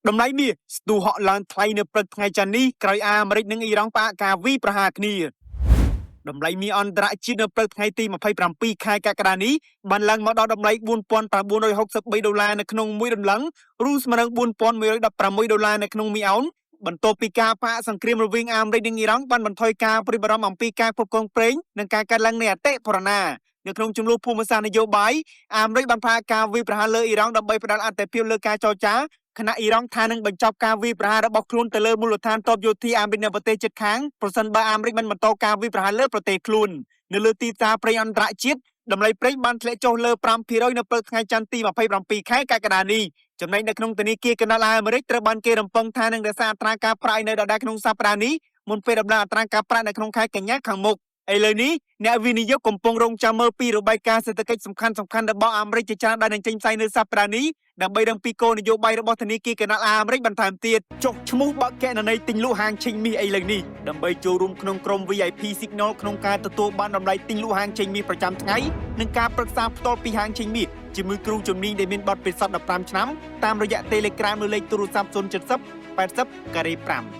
Đồng lấy mi, stu họ lan thay nợ bật ngày chăn ní, cài Amerik nâng Iran pa cà vi praha khnia. Đồng lấy mi on đã chi nợ bật ngày ti mà phải pram pi khai cả cả ní, bàn lăng mà đo đồng lấy $4,460 nợ khung mũi đồng lăng, Rus mà nâng $4,110 nợ khung mi áo. Bản tô pi ca pa sang krim rơ vinh Amerik nâng Iran ban bản thôi ca pri baramអំពីការគ្រប់គ្រងប្រេងនិងការកាត់ឡើងនៃអតិផរណានៅក្នុងជំនួបភូមិសាស្ត្រនយោបាយអាមេរិកបានផាការវាយប្រហារលើអ៊ីរ៉ង់ដើម្បីផ្ដាល់អន្តរភាពលើការចរចាខណៈអ៊ីរ៉ង់ថានឹងបញ្ចប់ការវាយប្រហាររបស់ខ្លួនទៅលើមូលដ្ឋានទ័ពយោធាអាមេរិកនៅប្រទេសជិតខាងប្រសិនបើអាមេរិកមិនបន្តការវាយប្រហារលើប្រទេសខ្លួននៅលើទីផ្សារប្រេងអន្តរជាតិតម្លៃប្រេងបានធ្លាក់ចុះលើ 5% នៅព្រឹកថ្ងៃច័ន្ទទី 27 ខែកក្កដានេះចំណែកនៅក្នុងធនាគារកណ្ដាលអាមេរិកត្រូវបានគេរំពឹងថានឹងរក្សាអត្រាការប្រាក់នៅដដែលក្នុងសប្តាហ៍នេះមុនពេលដំណើរអត្រាការប្រាក់នៅក្នុងខែកញ្ញាខាងមុខឥឡូវនេះអ្នកវិនិយោគកំពុងរងចាំមើលពីរបាយការណ៍សេដ្ឋកិច្ចសំខាន់ៗរបស់អាមេរិកជាច្រើនដែលនឹងចេញផ្សាយនៅសប្តាហ៍នេះដើម្បីដឹងពីគោលនយោបាយរបស់ធនាគារកណ្ដាលអាមេរិកបន្ថែមទៀតចុះឈ្មោះបើកគណនីទិញលក់ហាងឆេងមាសឥឡូវនេះដើម្បីចូលរួមក្នុងក្រុម VIP Signal ក្នុងការទទួលបានតម្លៃទិញលក់ហាងឆេងមាសប្រចាំថ្ងៃនិងការប្រឹក្សាផ្ទាល់ពីហាងឆេងមាសជាមួយគ្រូជំនាញដែលមានបទពិសោធន៍15ឆ្នាំតាមរយៈ Telegram ឬលេខទូរស័ព្ទ070 80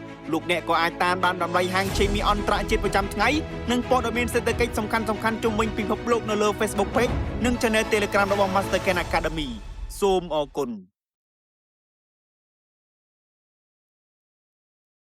5លោកអ្នកក៏អាចតាមដានតម្លៃហាងឆេងមាសអន្តរជាតិប្រចាំថ្ងៃនិងព័ត៌មានសេដ្ឋកិច្ចសំខាន់ៗជុំវិញពិភពលោកនៅលើ Facebook Page និង Channel Telegram របស់ Master Ken Academy សូមអរគុណ